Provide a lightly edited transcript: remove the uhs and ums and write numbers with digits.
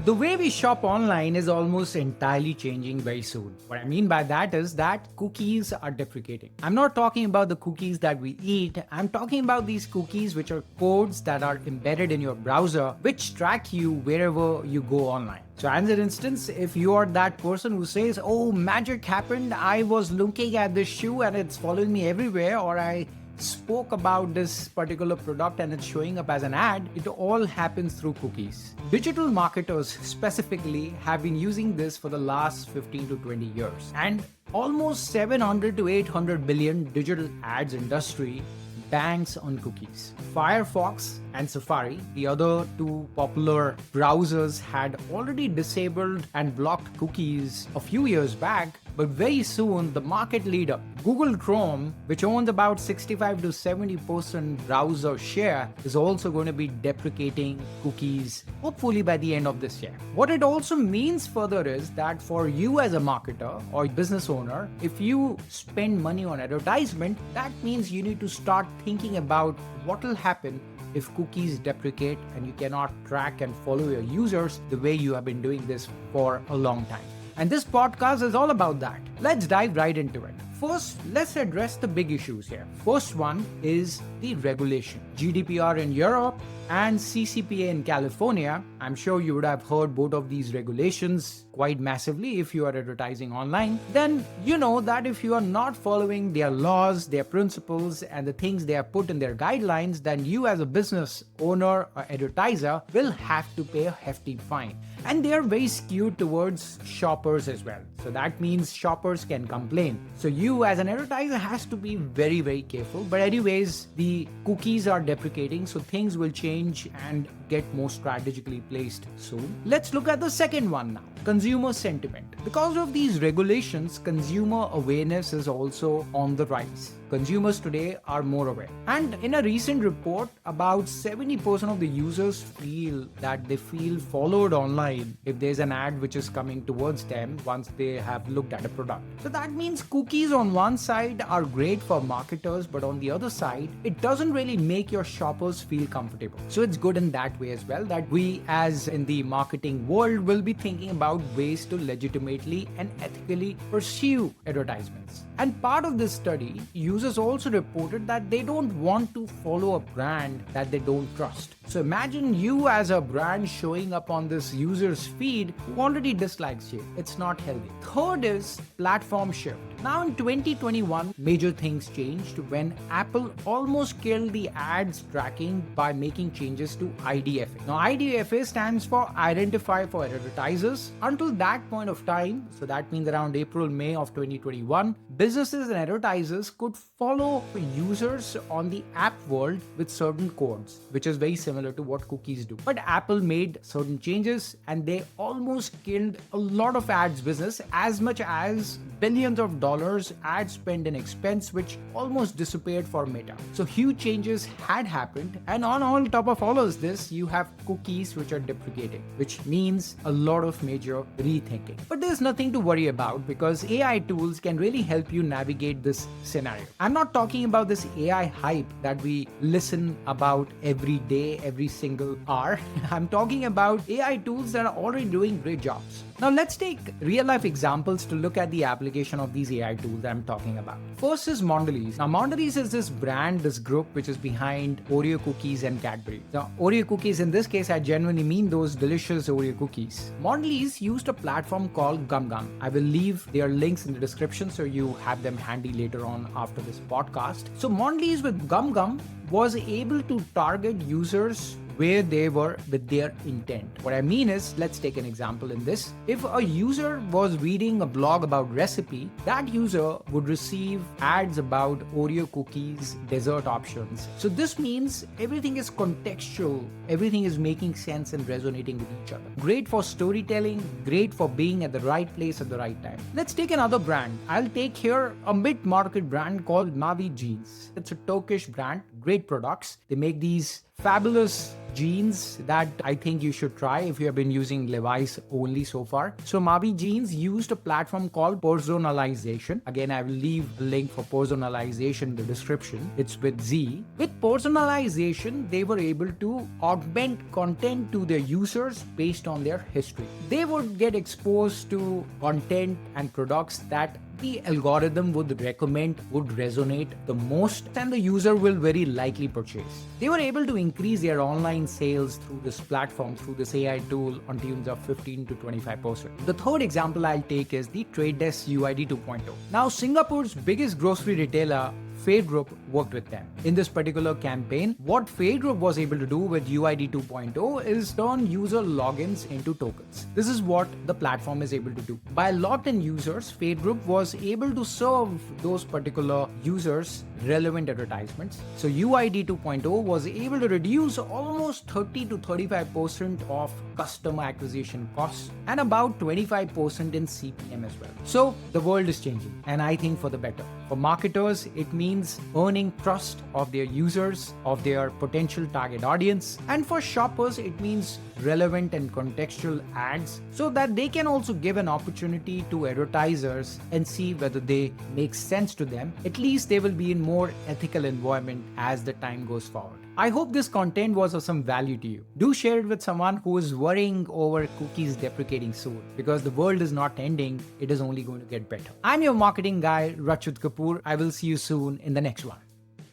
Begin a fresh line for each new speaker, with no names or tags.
The way we shop online is almost entirely changing very soon. What I mean by that is that cookies are deprecating. I'm not talking about the cookies that we eat. I'm talking about these cookies which are codes that are embedded in your browser which track you wherever you go online. So as an instance, if you are that person who says, oh, magic happened, I was looking at this shoe and it's following me everywhere, or I spoke about this particular product and it's showing up as an ad, it all happens through cookies. Digital marketers specifically have been using this for the last 15 to 20 years. And almost 700 to 800 billion digital ads industry banks on cookies. Firefox and Safari, the other two popular browsers, had already disabled and blocked cookies a few years back, but very soon the market leader, Google Chrome, which owns about 65 to 70% browser share, is also going to be deprecating cookies, hopefully by the end of this year. What it also means further is that for you as a marketer or business owner, if you spend money on advertisement, that means you need to start thinking about what will happen if cookies deprecate and you cannot track and follow your users the way you have been doing this for a long time. And this podcast is all about that. Let's dive right into it. First, let's address the big issues here. First one is the regulation. GDPR in Europe and CCPA in California. I'm sure you would have heard both of these regulations quite massively if you are advertising online. Then you know that if you are not following their laws, their principles, and the things they have put in their guidelines, then you as a business owner or advertiser will have to pay a hefty fine. And they are very skewed towards shoppers as well. So that means shoppers can complain. So you as an advertiser has to be very, very careful. But anyways, the cookies are deprecating, so things will change and get more strategically placed soon. Let's look at the second one now. Consumer sentiment. Because of these regulations, consumer awareness is also on the rise. Consumers today are more aware. And in a recent report, about 70% of the users feel that they feel followed online if there's an ad which is coming towards them once they have looked at a product. So that means cookies on one side are great for marketers, but on the other side, it doesn't really make your shoppers feel comfortable. So it's good in that way as well, that we as in the marketing world will be thinking about ways to legitimately and ethically pursue advertisements. And part of this study, users also reported that they don't want to follow a brand that they don't trust. So imagine you as a brand showing up on this user's feed who already dislikes you. It's not healthy. Third is platform shift. Now in 2021, major things changed when Apple almost killed the ads tracking by making changes to IDFA. Now IDFA stands for Identify for Advertisers. Until that point of time, so that means around April, May of 2021, businesses and advertisers could follow users on the app world with certain codes, which is very similar to what cookies do. But Apple made certain changes and they almost killed a lot of ads business, as much as billions of dollars ad spend and expense, which almost disappeared for Meta. So huge changes had happened, and on top of all of this, you have cookies which are deprecating, which means a lot of major rethinking. But there's nothing to worry about because AI tools can really help you navigate this scenario. I'm not talking about this AI hype that we listen about every day, every single hour. I'm talking about AI tools that are already doing great jobs. Now let's take real life examples to look at the application of these AI tools that I'm talking about. First is Mondelez. Now Mondelez is this brand, this group which is behind Oreo cookies and Cadbury. Now Oreo cookies, in this case, I genuinely mean those delicious Oreo cookies. Mondelez used a platform called GumGum. I will leave their links in the description so you have them handy later on after this podcast. So Mondelez with GumGum was able to target users where they were with their intent. What I mean is, let's take an example in this. If a user was reading a blog about recipe, that user would receive ads about Oreo cookies, dessert options. So this means everything is contextual, everything is making sense and resonating with each other. Great for storytelling, great for being at the right place at the right time. Let's take another brand. I'll take here a mid-market brand called Mavi Jeans. It's a Turkish brand, great products. They make these fabulous Jeans that I think you should try if you have been using Levi's only so far. So Mavi Jeans used a platform called Personalisation. Again, I will leave a link for Personalisation in the description. It's with Z. With Personalisation, they were able to augment content to their users based on their history. They would get exposed to content and products that the algorithm would recommend would resonate the most and the user will very likely purchase. They were able to increase their online sales through this platform, through this AI tool on tunes of 15 to 25%. The third example I'll take is the Trade Desk UID 2.0. Now, Singapore's biggest grocery retailer Fair Group worked with them. In this particular campaign, what Fair Group was able to do with UID 2.0 is turn user logins into tokens. This is what the platform is able to do. By logged-in users, Fair Group was able to serve those particular users relevant advertisements. So UID 2.0 was able to reduce almost 30 to 35% of customer acquisition costs and about 25% in CPM as well. So the world is changing, and I think for the better. For marketers, it means earning trust of their users, of their potential target audience. And for shoppers, it means relevant and contextual ads so that they can also give an opportunity to advertisers and see whether they make sense to them. At least they will be in more ethical environment as the time goes forward. I hope this content was of some value to you. Do share it with someone who is worrying over cookies deprecating soon, because the world is not ending, it is only going to get better. I'm your marketing guy, Rachit Kapoor. I will see you soon in the next one.